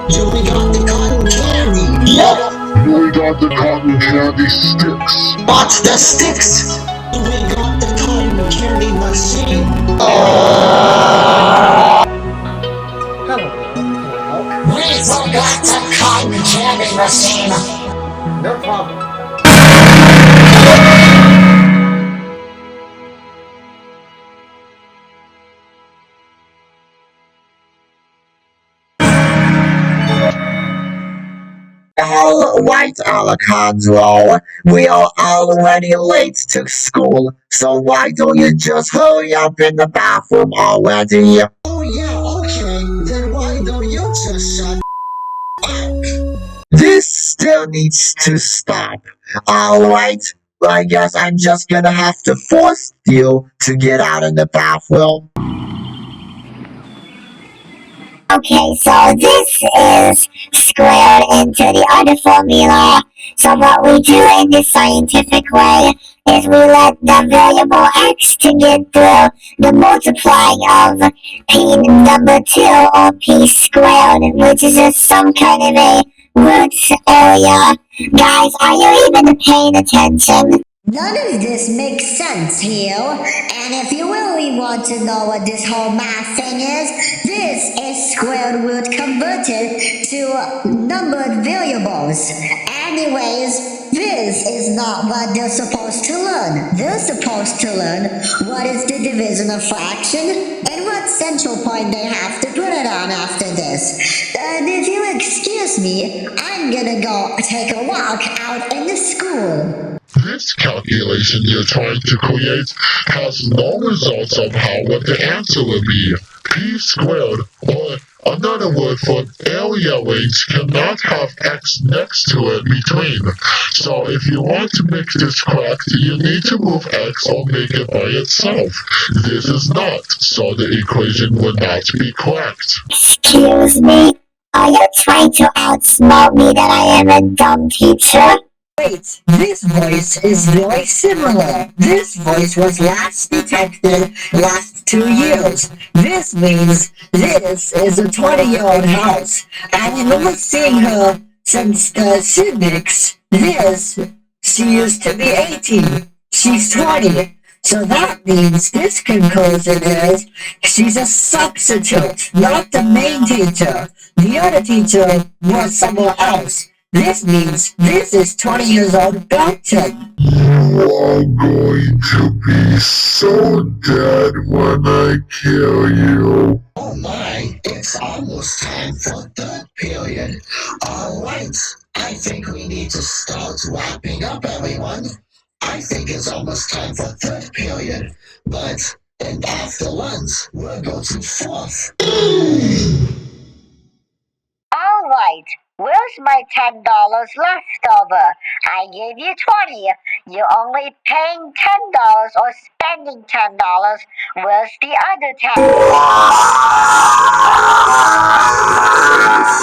So we got the cotton candy. Yeah, we got the cotton candy sticks. What's the sticks? We got the cotton candy machine. Hello there, can I help? We forgot the cotton candy machine. No problem. Alright, Alejandro, we are already late to school, so why don't you just hurry up in the bathroom already? Oh yeah, okay, then why don't you just shut up? This still needs to stop. Alright, I guess I'm just gonna have to force you to get out in the bathroom. Okay, so this is squared into the other formula. So what we do in the scientific way is we let the variable x to get through the multiplying of p number 2 or p squared, which is just some kind of a root area. Guys, are you even paying attention? None of this makes sense, Hugh. And if you really want to know what this whole math thing is, this is square root converted to numbered variables. Anyways, this is not what they're supposed to learn. They're supposed to learn what is the division of fraction and what central point they have to put it on after this. And if you excuse me, I'm gonna go take a walk out in the school. This calculation you're trying to create has no results of what the answer will be. P squared, or another word for area range, cannot have x next to it between. So if you want to make this correct, you need to move x or make it by itself. This is not, so the equation would not be correct. Excuse me? Are you trying to outsmart me that I am a dumb teacher? Wait, this voice is very similar. This voice was last detected last 2 years. This means this is a 20-year-old house. I remember seeing her since the civics. She used to be 18. She's 20. So that means this conclusion is she's a substitute, not the main teacher. The other teacher was somewhere else. This means this is 20 years old Belton. You are going to be so dead when I kill you. Oh my, it's almost time for third period. Alright, I think we need to start wrapping up, everyone. I think it's almost time for third period, and after lunch, we'll go to fourth. Alright, where's my $10 left over? I gave you 20. You're only paying $10 or spending $10. Where's the other 10?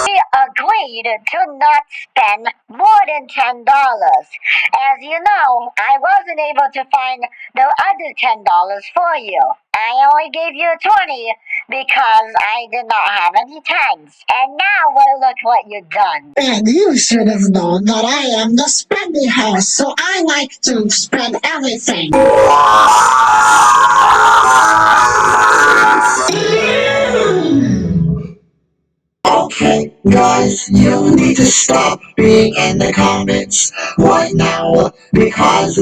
We agreed to not spend more than $10. As you know, I wasn't able to find the other $10 for you. I only gave you 20 because I did not have any tens. And now, well, look what you've done. And you should have known that I am the spendy house, so I like to spend everything. Okay, guys, you need to stop being in the comments right now because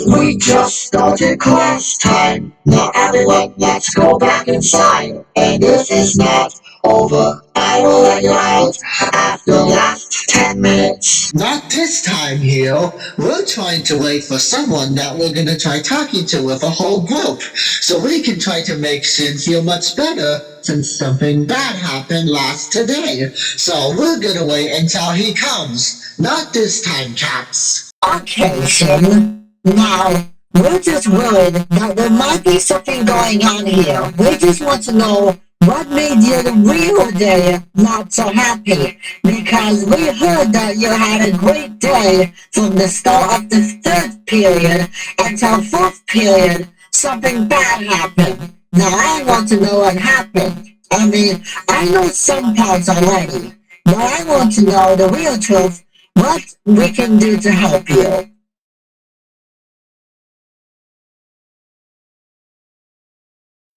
we just started class time. Now everyone, let's go back inside. And this is not over. I will let you out after the last 10 minutes. Not this time, Hugh. We're trying to wait for someone that we're gonna try talking to with a whole group, so we can try to make Shin feel much better since something bad happened last today. So we're gonna wait until he comes. Not this time, cats. Okay, Shin. Now, we're just worried that there might be something going on here. We just want to know what made you the real day not so happy? Because we heard that you had a great day from the start of the third period until fourth period. Something bad happened. Now I want to know what happened. I mean, I know some parts already, but I want to know the real truth, what we can do to help you.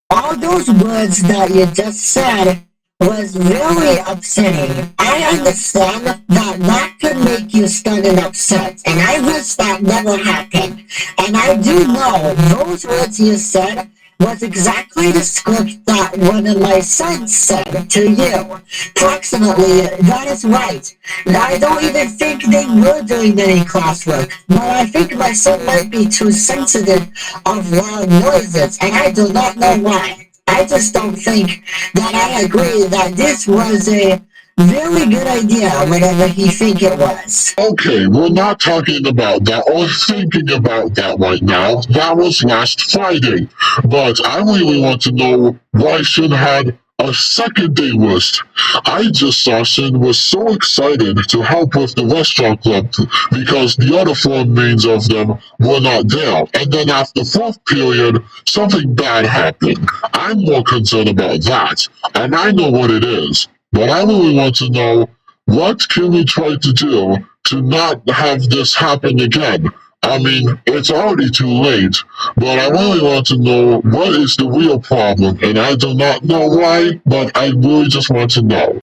All those words that you just said was really upsetting. I understand that could make you stunned and upset, and I wish that never happened. And I do know those words you said was exactly the script that one of my sons said to you. Approximately, that is right. I don't even think they were doing any classwork, but I think my son might be too sensitive of loud noises, and I do not know why. I just don't think that I agree that this was a really good idea, whatever he think it was. Okay, we're not talking about that or thinking about that right now. That was last Friday. But I really want to know why Shin had a second day list. I just saw Shin was so excited to help with the restaurant club because the other four mains of them were not there. And then after fourth period, something bad happened. I'm more concerned about that. And I know what it is. But I really want to know, what can we try to do to not have this happen again? I mean, it's already too late, but I really want to know what is the real problem, and I do not know why, but I really just want to know.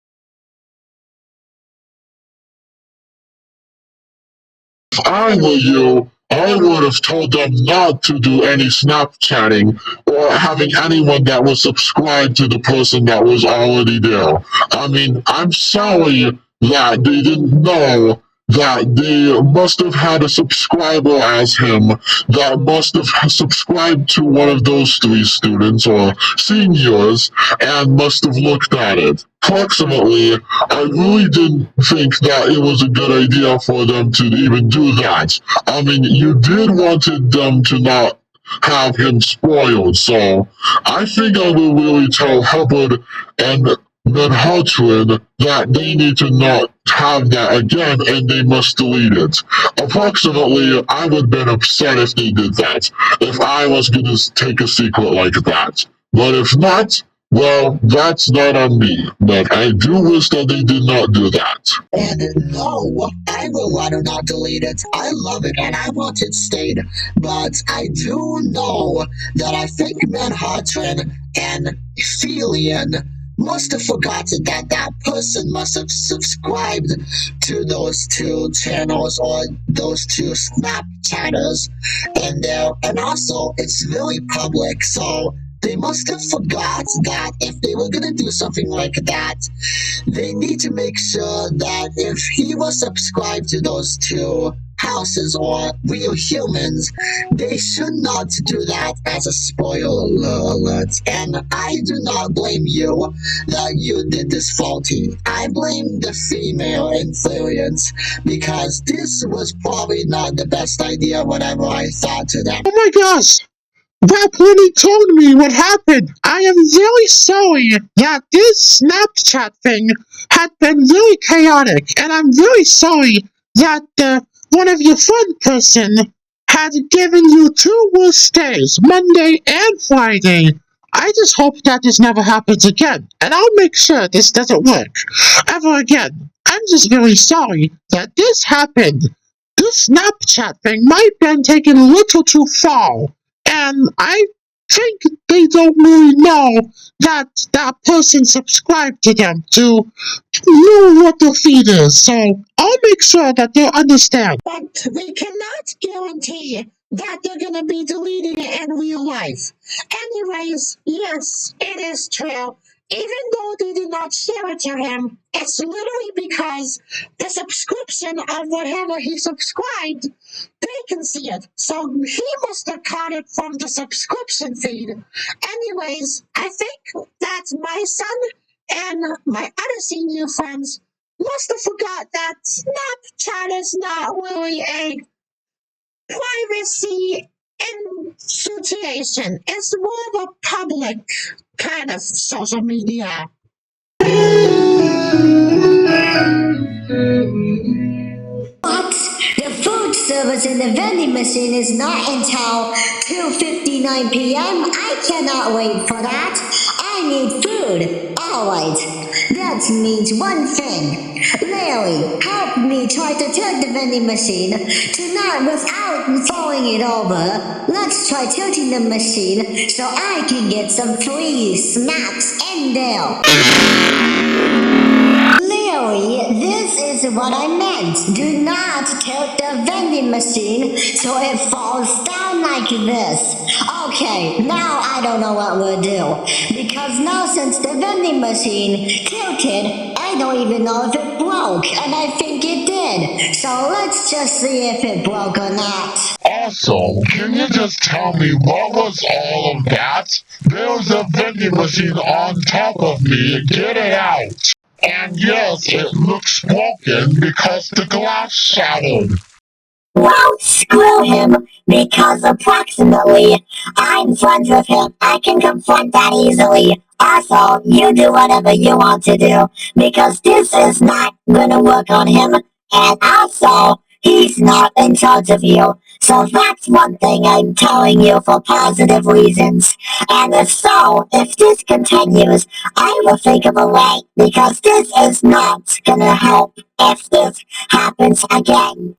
If I were you, I would have told them not to do any Snapchatting or having anyone that was subscribed to the person that was already there. I mean, I'm sorry that they didn't know that they must have had a subscriber as him that must have subscribed to one of those three students or seniors and must have looked at it. Approximately, I really didn't think that it was a good idea for them to even do that. I mean, you did wanted them to not have him spoiled, so I think I will really tell Hubbard and Manhattan that they need to not have that again and they must delete it. Approximately, I would have been upset if they did that, if I was going to take a secret like that. But if not, well, that's not on me, but I do wish that they did not do that. And no, I will want to not delete it. I love it and I want it stayed. But I do know that I think Manhattan and Felian must have forgotten that that person must have subscribed to those two channels or those two Snapchatters. And also, it's really public, so they must have forgot that if they were gonna do something like that, they need to make sure that if he was subscribed to those two houses or real humans, they should not do that as a spoiler alert. And I do not blame you that you did this faulty. I blame the female influence because this was probably not the best idea, whatever I thought to them. Oh my gosh! That lady told me what happened. I am very sorry that this Snapchat thing had been really chaotic, and I'm very sorry that one of your fun person had given you two worse days, Monday and Friday. I just hope that this never happens again, and I'll make sure this doesn't work ever again. I'm just very sorry that this happened. This Snapchat thing might have been taken a little too far. And I think they don't really know that that person subscribed to them to know what their feed is. So I'll make sure that they understand. But we cannot guarantee that they're gonna be deleting it in real life. Anyways, yes, it is true. Even though they did not share it to him, it's literally because the subscription of whatever he subscribed, they can see it. So he must have caught it from the subscription feed. Anyways, I think that my son and my other senior friends must have forgot that Snapchat is not really a privacy situation. It's more of a public kind of social media. But the food service in the vending machine is not until 2:59 p.m. I cannot wait for that. I need food. Alright, that means one thing. Larry, help me try to turn the vending machine tonight without throwing it over. Let's try tilting the machine so I can get some free snacks in there. Larry, this is what I meant. Do not tilt the vending machine so it falls down like this. Okay, now I don't know what we'll do. Because now since the vending machine tilted, I don't even know if it broke. And I think it did. So let's just see if it broke or not. Also, can you just tell me what was all of that? There was a vending machine on top of me. Get it out. And yes, it looks broken because the glass shattered. Well, screw him, because approximately I'm friends with him. I can confront that easily. Also, you do whatever you want to do, because this is not gonna work on him. And also, he's not in charge of you. So that's one thing I'm telling you for positive reasons. And if this continues, I will think of a way, because this is not gonna help if this happens again.